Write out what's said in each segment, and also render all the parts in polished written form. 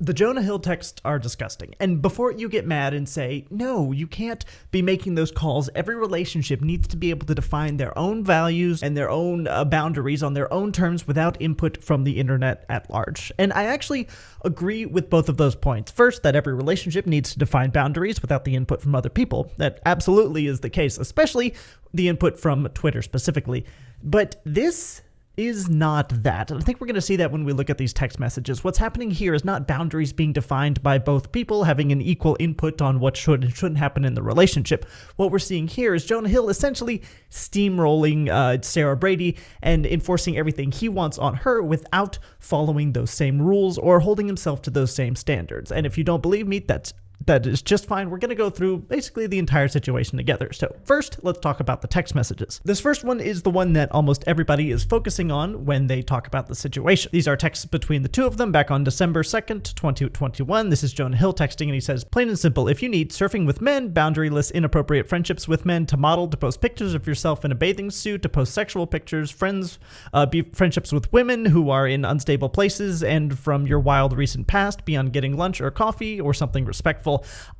The Jonah Hill texts are disgusting. And before you get mad and say, no, you can't be making those calls, every relationship needs to be able to define their own values and their own boundaries on their own terms without input from the internet at large. And I actually agree with both of those points. First, that every relationship needs to define boundaries without the input from other people. That absolutely is the case, especially the input from Twitter specifically. But this is not that. And I think we're going to see that when we look at these text messages. What's happening here is not boundaries being defined by both people having an equal input on what should and shouldn't happen in the relationship. What we're seeing here is Jonah Hill essentially steamrolling Sarah Brady and enforcing everything he wants on her without following those same rules or holding himself to those same standards. And if you don't believe me, that is just fine. We're going to go through basically the entire situation together. So first, let's talk about the text messages. This first one is the one that almost everybody is focusing on when they talk about the situation. These are texts between the two of them back on December 2nd, 2021. This is Jonah Hill texting, and he says, plain and simple, if you need surfing with men, boundaryless, inappropriate friendships with men, to model, to post pictures of yourself in a bathing suit, to post sexual pictures, friendships with women who are in unstable places, and from your wild recent past, beyond getting lunch or coffee or something respectful,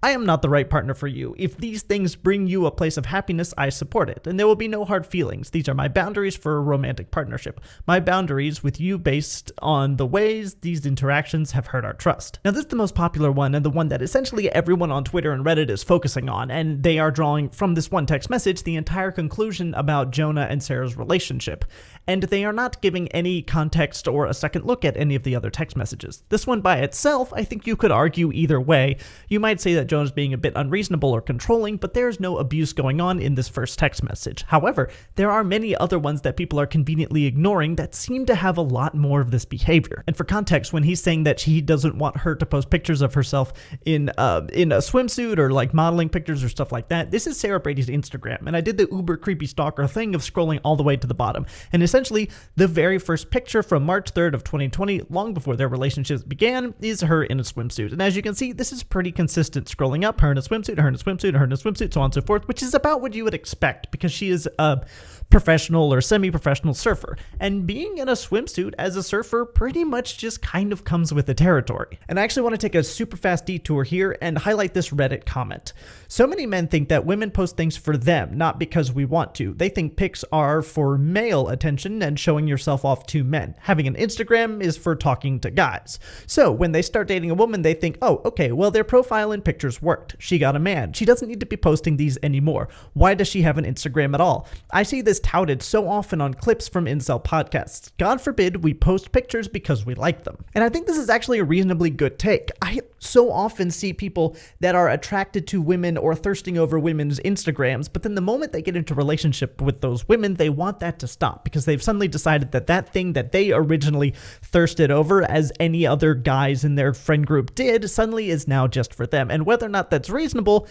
I am not the right partner for you. If these things bring you a place of happiness, I support it, and there will be no hard feelings. These are my boundaries for a romantic partnership. My boundaries with you based on the ways these interactions have hurt our trust. Now, this is the most popular one and the one that essentially everyone on Twitter and Reddit is focusing on, and they are drawing from this one text message the entire conclusion about Jonah and Sarah's relationship. And they are not giving any context or a second look at any of the other text messages. This one by itself, I think you could argue either way. You might say that Jonah's being a bit unreasonable or controlling, but there's no abuse going on in this first text message. However, there are many other ones that people are conveniently ignoring that seem to have a lot more of this behavior. And for context, when he's saying that he doesn't want her to post pictures of herself in a swimsuit or like modeling pictures or stuff like that, this is Sarah Brady's Instagram. And I did the uber creepy stalker thing of scrolling all the way to the bottom. And essentially, the very first picture from March 3rd of 2020, long before their relationships began, is her in a swimsuit. And as you can see, this is pretty consistent scrolling up, her in a swimsuit, her in a swimsuit, her in a swimsuit, so on and so forth, which is about what you would expect because she is a professional or semi-professional surfer. And being in a swimsuit as a surfer pretty much just kind of comes with the territory. And I actually want to take a super fast detour here and highlight this Reddit comment. So many men think that women post things for them, not because we want to. They think pics are for male attention and showing yourself off to men. Having an Instagram is for talking to guys. So when they start dating a woman, they think, oh, okay, well, their profile and pictures worked. She got a man. She doesn't need to be posting these anymore. Why does she have an Instagram at all? I see this touted so often on clips from incel podcasts. God forbid we post pictures because we like them. And I think this is actually a reasonably good take. I so often see people that are attracted to women or thirsting over women's Instagrams, but then the moment they get into a relationship with those women, they want that to stop because they've suddenly decided that that thing that they originally thirsted over, as any other guys in their friend group did, suddenly is now just for them. And whether or not that's reasonable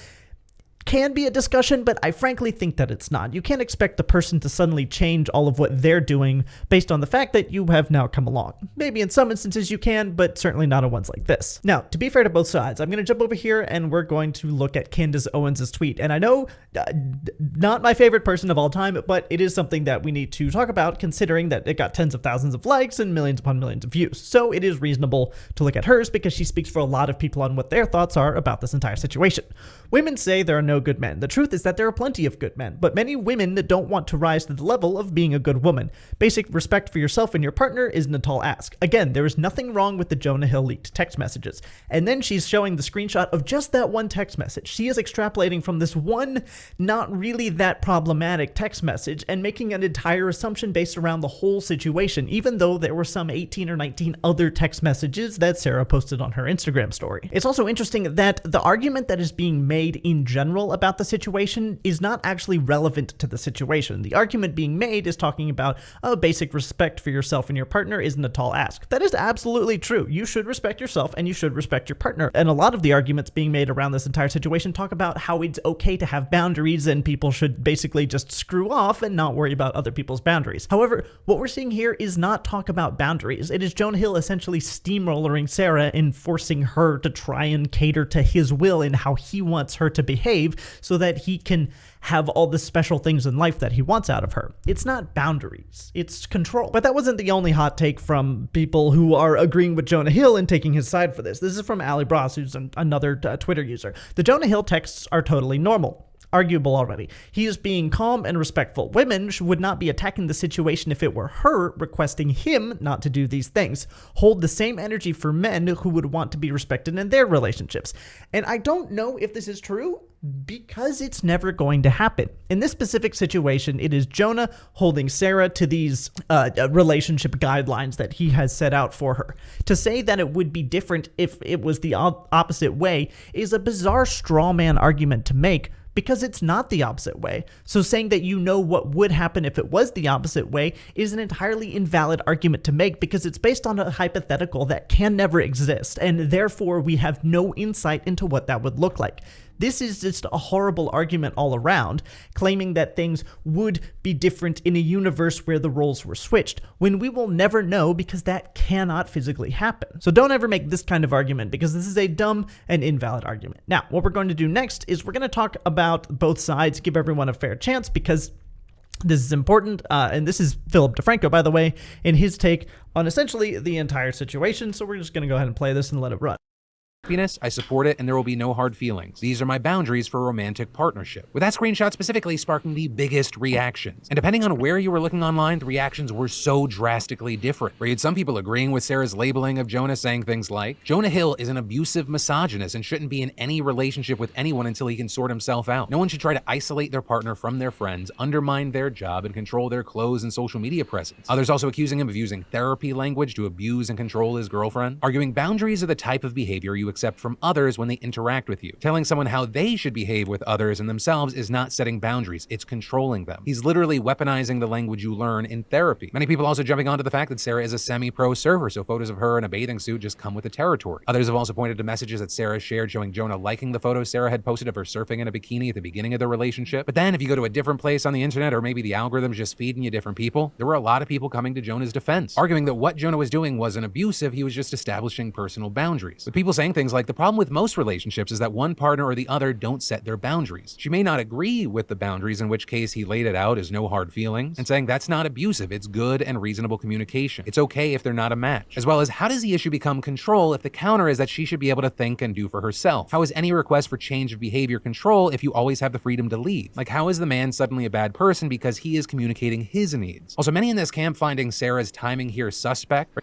can be a discussion, but I frankly think that it's not. You can't expect the person to suddenly change all of what they're doing based on the fact that you have now come along. Maybe in some instances you can, but certainly not on ones like this. Now, to be fair to both sides, I'm going to jump over here and we're going to look at Candace Owens' tweet. And I know not my favorite person of all time, but it is something that we need to talk about considering that it got tens of thousands of likes and millions upon millions of views. So it is reasonable to look at hers because she speaks for a lot of people on what their thoughts are about this entire situation. Women say there are no good men. The truth is that there are plenty of good men, but many women don't want to rise to the level of being a good woman. Basic respect for yourself and your partner isn't a tall ask. Again, there is nothing wrong with the Jonah Hill leaked text messages. And then she's showing the screenshot of just that one text message. She is extrapolating from this one, not really that problematic text message and making an entire assumption based around the whole situation, even though there were some 18 or 19 other text messages that Sarah posted on her Instagram story. It's also interesting that the argument that is being made in general about the situation is not actually relevant to the situation. The argument being made is talking about basic respect for yourself and your partner isn't a tall ask. That is absolutely true. You should respect yourself and you should respect your partner. And a lot of the arguments being made around this entire situation talk about how it's okay to have boundaries and people should basically just screw off and not worry about other people's boundaries. However, what we're seeing here is not talk about boundaries. It is Jonah Hill essentially steamrolling Sarah and forcing her to try and cater to his will and how he wants her to behave slave so that he can have all the special things in life that he wants out of her. It's not boundaries, it's control. But that wasn't the only hot take from people who are agreeing with Jonah Hill and taking his side for this. This is from Ali Bras, who's another Twitter user. The Jonah Hill texts are totally normal. Arguable already. He is being calm and respectful. Women would not be attacking the situation if it were her requesting him not to do these things. Hold the same energy for men who would want to be respected in their relationships. And I don't know if this is true because it's never going to happen. In this specific situation, it is Jonah holding Sarah to these relationship guidelines that he has set out for her. To say that it would be different if it was the opposite way is a bizarre straw man argument to make, because it's not the opposite way. So saying that you know what would happen if it was the opposite way is an entirely invalid argument to make, because it's based on a hypothetical that can never exist, and therefore we have no insight into what that would look like. This is just a horrible argument all around, claiming that things would be different in a universe where the roles were switched, when we will never know because that cannot physically happen. So don't ever make this kind of argument, because this is a dumb and invalid argument. Now, what we're going to do next is we're going to talk about both sides, give everyone a fair chance, because this is important, and this is Philip DeFranco, by the way, in his take on essentially the entire situation. So we're just going to go ahead and play this and let it run. Happiness, I support it, and there will be no hard feelings. These are my boundaries for a romantic partnership. With that screenshot specifically sparking the biggest reactions. And depending on where you were looking online, the reactions were so drastically different. Where you had some people agreeing with Sarah's labeling of Jonah, saying things like, Jonah Hill is an abusive misogynist and shouldn't be in any relationship with anyone until he can sort himself out. No one should try to isolate their partner from their friends, undermine their job, and control their clothes and social media presence. Others also accusing him of using therapy language to abuse and control his girlfriend. Arguing boundaries are the type of behavior you accept from others when they interact with you. Telling someone how they should behave with others and themselves is not setting boundaries, it's controlling them. He's literally weaponizing the language you learn in therapy. Many people also jumping onto the fact that Sarah is a semi-pro surfer, so photos of her in a bathing suit just come with the territory. Others have also pointed to messages that Sarah shared showing Jonah liking the photos Sarah had posted of her surfing in a bikini at the beginning of their relationship. But then if you go to a different place on the internet, or maybe the algorithm's just feeding you different people, there were a lot of people coming to Jonah's defense, arguing that what Jonah was doing wasn't abusive, he was just establishing personal boundaries. With people saying things like, the problem with most relationships is that one partner or the other don't set their boundaries. She may not agree with the boundaries, in which case he laid it out as no hard feelings, and saying that's not abusive, it's good and reasonable communication. It's okay if they're not a match. As well as, how does the issue become control if the counter is that she should be able to think and do for herself? How is any request for change of behavior control if you always have the freedom to leave? Like, how is the man suddenly a bad person because he is communicating his needs? Also, many in this camp finding Sarah's timing here suspect.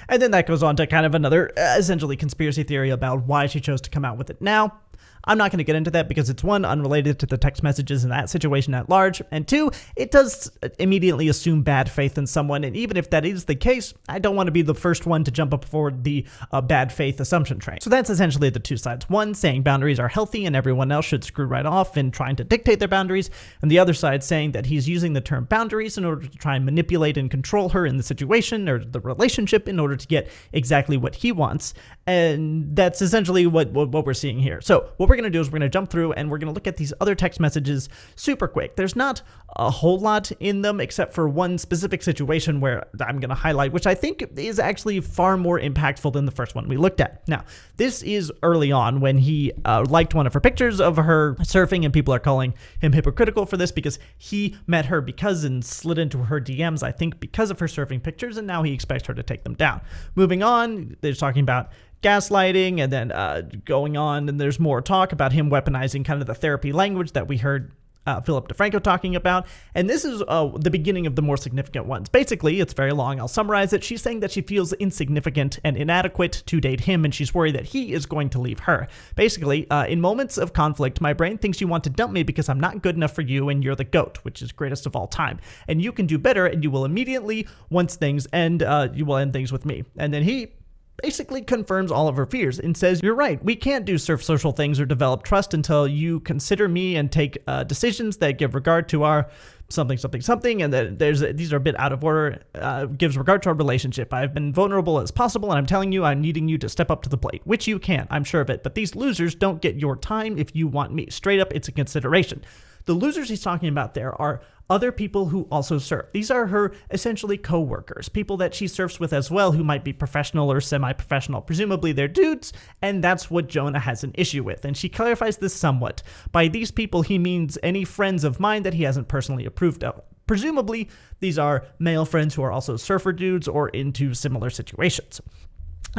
And then that goes on to kind of another essentially conspiracy theory about why she chose to come out with it now. I'm not going to get into that because it's, one, unrelated to the text messages in that situation at large, and two, it does immediately assume bad faith in someone, and even if that is the case, I don't want to be the first one to jump up for the bad faith assumption train. So that's essentially the two sides. One, saying boundaries are healthy and everyone else should screw right off in trying to dictate their boundaries, and the other side saying that he's using the term boundaries in order to try and manipulate and control her in the situation or the relationship in order to get exactly what he wants, and that's essentially what we're seeing here. So what we're going to do is we're going to jump through and we're going to look at these other text messages super quick. There's not a whole lot in them except for one specific situation where I'm going to highlight, which I think is actually far more impactful than the first one we looked at. Now, this is early on when he liked one of her pictures of her surfing, and people are calling him hypocritical for this because he met her because and slid into her DMs, I think, because of her surfing pictures, and now he expects her to take them down. Moving on, they're talking about gaslighting, and then going on, and there's more talk about him weaponizing kind of the therapy language that we heard Philip DeFranco talking about. And this is the beginning of the more significant ones. Basically, it's very long. I'll summarize it. She's saying that she feels insignificant and inadequate to date him, and she's worried that he is going to leave her. Basically, in moments of conflict, my brain thinks you want to dump me because I'm not good enough for you and you're the GOAT, which is greatest of all time. And you can do better, and you will immediately, once things end, you will end things with me. And then he basically confirms all of her fears and says, you're right, we can't do surf social things or develop trust until you consider me and take decisions that give regard to our something, and that these are a bit out of order, gives regard to our relationship. I've been vulnerable as possible, and I'm telling you, I'm needing you to step up to the plate, which you can, I'm sure of it, but these losers don't get your time if you want me. Straight up, it's a consideration. The losers he's talking about there are other people who also surf. These are her essentially co-workers, people that she surfs with as well who might be professional or semi-professional. Presumably they're dudes, and that's what Jonah has an issue with. And she clarifies this somewhat. By these people, he means any friends of mine that he hasn't personally approved of. Presumably, these are male friends who are also surfer dudes or into similar situations.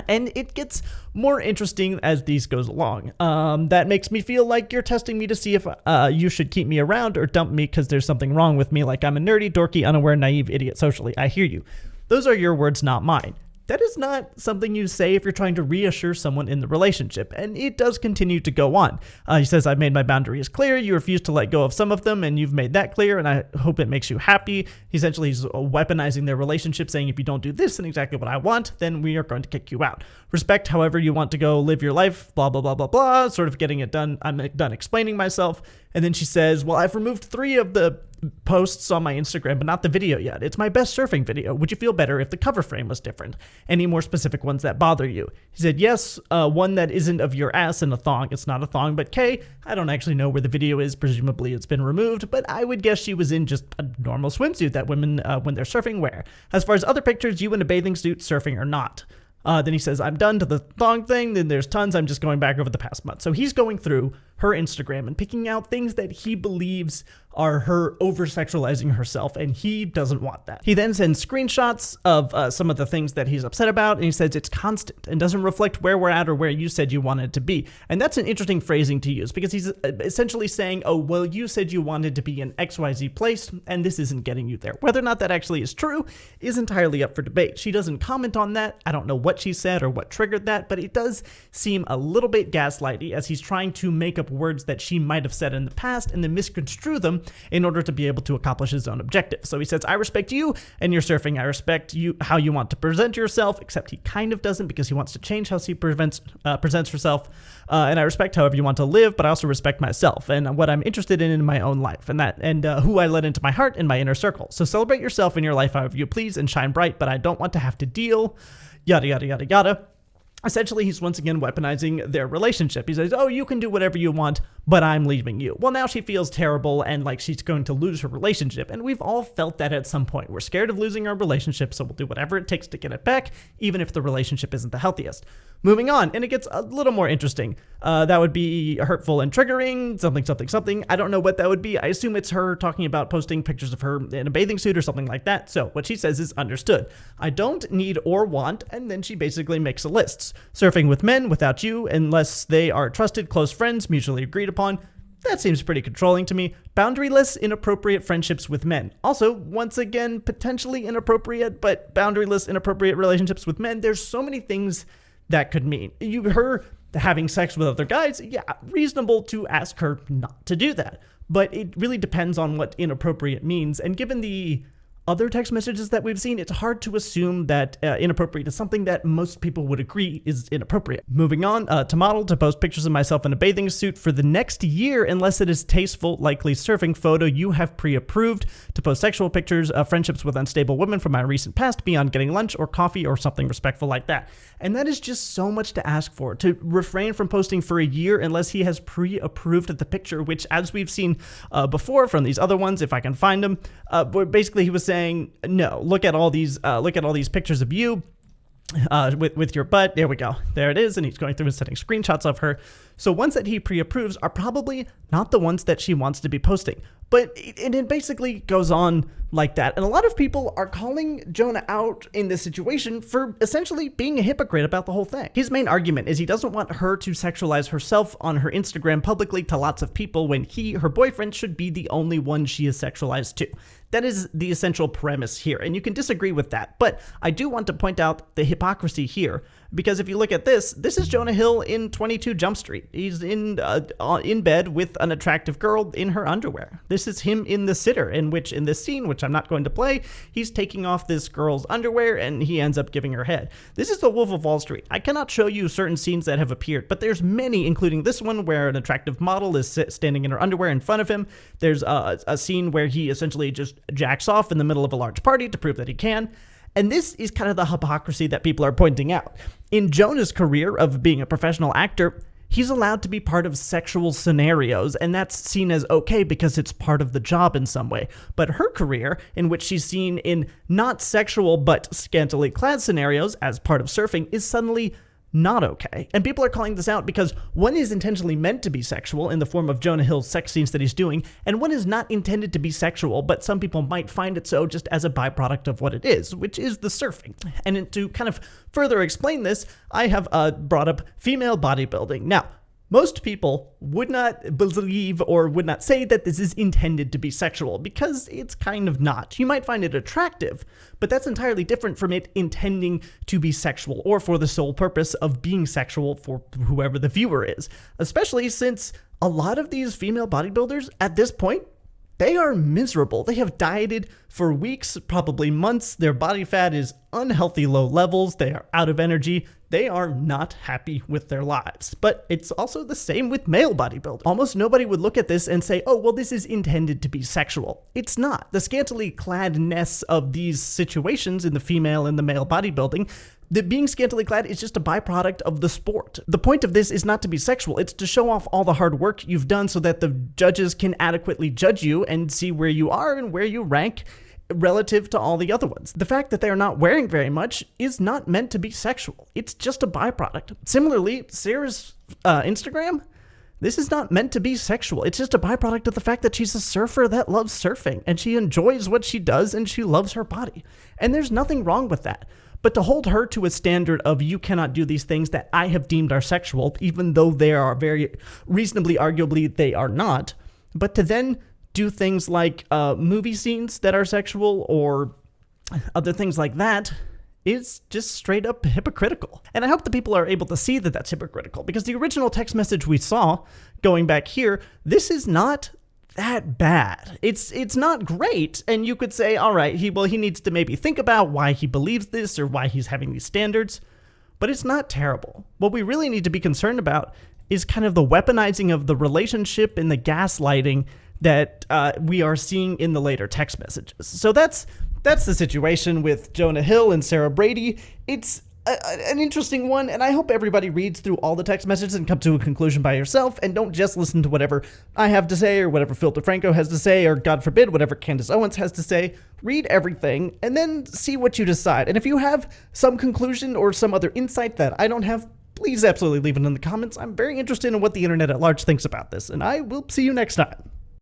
And it gets more interesting as these goes along. That makes me feel like you're testing me to see if you should keep me around or dump me because there's something wrong with me, like I'm a nerdy, dorky, unaware, naive idiot socially. I hear you. Those are your words, not mine. That is not something you say if you're trying to reassure someone in the relationship, and it does continue to go on. He says, I've made my boundaries clear, you refuse to let go of some of them, and you've made that clear, and I hope it makes you happy. Essentially, he's weaponizing their relationship, saying, if you don't do this and exactly what I want, then we are going to kick you out. Respect however you want to go live your life, blah, blah, blah, blah, blah, sort of getting it done. I'm done explaining myself. And then she says, well, I've removed 3 of the posts on my Instagram, but not the video yet. It's my best surfing video. Would you feel better if the cover frame was different? Any more specific ones that bother you? He said, yes, one that isn't of your ass in a thong. It's not a thong, but Kay, I don't actually know where the video is. Presumably it's been removed, but I would guess she was in just a normal swimsuit that women, when they're surfing, wear. As far as other pictures, you in a bathing suit surfing or not. Then he says, I'm done to the thong thing. Then there's tons. I'm just going back over the past month. So he's going through her Instagram and picking out things that he believes are her over-sexualizing herself, and he doesn't want that. He then sends screenshots of some of the things that he's upset about, and he says it's constant and doesn't reflect where we're at or where you said you wanted to be. And that's an interesting phrasing to use because he's essentially saying, oh, well, you said you wanted to be in XYZ place, and this isn't getting you there. Whether or not that actually is true is entirely up for debate. She doesn't comment on that. I don't know what she said or what triggered that, but it does seem a little bit gaslighty as he's trying to make up words that she might have said in the past and then misconstrue them in order to be able to accomplish his own objective. So he says, I respect you and your surfing. I respect you, how you want to present yourself, except he kind of doesn't because he wants to change how she presents herself. And I respect however you want to live, but I also respect myself and what I'm interested in my own life and who I let into my heart and my inner circle. So celebrate yourself in your life however you please and shine bright, but I don't want to have to deal, yada, yada, yada, yada. Essentially, he's once again weaponizing their relationship. He says, oh, you can do whatever you want, but I'm leaving you. Well, now she feels terrible and like she's going to lose her relationship. And we've all felt that at some point. We're scared of losing our relationship, so we'll do whatever it takes to get it back, even if the relationship isn't the healthiest. Moving on, and it gets a little more interesting. That would be hurtful and triggering, something, something, something. I don't know what that would be. I assume it's her talking about posting pictures of her in a bathing suit or something like that. So what she says is understood. I don't need or want, and then she basically makes a list. Surfing with men without you, unless they are trusted, close friends, mutually agreed upon. That seems pretty controlling to me. Boundaryless, inappropriate friendships with men. Also, once again, potentially inappropriate, but boundaryless, inappropriate relationships with men. There's so many things that could mean. Her having sex with other guys, yeah, reasonable to ask her not to do that. But it really depends on what inappropriate means. And given the other text messages that we've seen, it's hard to assume that inappropriate is something that most people would agree is inappropriate. Moving on, to model, to post pictures of myself in a bathing suit for the next year, unless it is tasteful, likely surfing photo you have pre-approved, to post sexual pictures of friendships with unstable women from my recent past beyond getting lunch or coffee or something respectful like that. And that is just so much to ask for, to refrain from posting for a year unless he has pre-approved the picture, which as we've seen before from these other ones, if I can find them, basically he was saying, no, look at all these pictures of you with your butt. There we go. There it is. And he's going through and sending screenshots of her. So ones that he pre-approves are probably not the ones that she wants to be posting. But it basically goes on like that. And a lot of people are calling Jonah out in this situation for essentially being a hypocrite about the whole thing. His main argument is he doesn't want her to sexualize herself on her Instagram publicly to lots of people when her boyfriend, should be the only one she is sexualized to. That is the essential premise here, and you can disagree with that. But I do want to point out the hypocrisy here, because if you look at this is Jonah Hill in 22 Jump Street. He's in bed with an attractive girl in her underwear. This is him in The Sitter, in this scene, which I'm not going to play, he's taking off this girl's underwear and he ends up giving her head. This is The Wolf of Wall Street. I cannot show you certain scenes that have appeared, but there's many, including this one where an attractive model is standing in her underwear in front of him. There's a scene where he essentially just jacks off in the middle of a large party to prove that he can. And this is kind of the hypocrisy that people are pointing out. In Jonah's career of being a professional actor, he's allowed to be part of sexual scenarios, and that's seen as okay because it's part of the job in some way. But her career, in which she's seen in not sexual but scantily clad scenarios as part of surfing, is suddenly not okay. And people are calling this out because one is intentionally meant to be sexual in the form of Jonah Hill's sex scenes that he's doing, and one is not intended to be sexual, but some people might find it so just as a byproduct of what it is, which is the surfing. And to kind of further explain this, I have brought up female bodybuilding. Now, most people would not believe or would not say that this is intended to be sexual because it's kind of not. You might find it attractive, but that's entirely different from it intending to be sexual or for the sole purpose of being sexual for whoever the viewer is, especially since a lot of these female bodybuilders at this point, they are miserable. They have dieted for weeks, probably months. Their body fat is unhealthy low levels. They are out of energy. They are not happy with their lives. But it's also the same with male bodybuilders. Almost nobody would look at this and say, oh, well, this is intended to be sexual. It's not. The scantily cladness of these situations in the female and the male bodybuilding, that being scantily clad is just a byproduct of the sport. The point of this is not to be sexual. It's to show off all the hard work you've done so that the judges can adequately judge you and see where you are and where you rank relative to all the other ones. The fact that they're not wearing very much is not meant to be sexual. It's just a byproduct. Similarly, Sarah's Instagram, this is not meant to be sexual. It's just a byproduct of the fact that she's a surfer that loves surfing and she enjoys what she does and she loves her body. And there's nothing wrong with that. But to hold her to a standard of you cannot do these things that I have deemed are sexual, even though they are very reasonably, arguably, they are not, but to then do things like movie scenes that are sexual or other things like that is just straight up hypocritical. And I hope that people are able to see that that's hypocritical, because the original text message we saw going back here, this is not that bad. It's not great, and you could say, all right, he needs to maybe think about why he believes this or why he's having these standards, but it's not terrible. What we really need to be concerned about is kind of the weaponizing of the relationship and the gaslighting that we are seeing in the later text messages. So that's the situation with Jonah Hill and Sarah Brady. It's an interesting one, and I hope everybody reads through all the text messages and come to a conclusion by yourself, and don't just listen to whatever I have to say or whatever Phil DeFranco has to say, or God forbid, whatever Candace Owens has to say. Read everything and then see what you decide. And if you have some conclusion or some other insight that I don't have, please absolutely leave it in the comments. I'm very interested in what the internet at large thinks about this, and I will see you next time.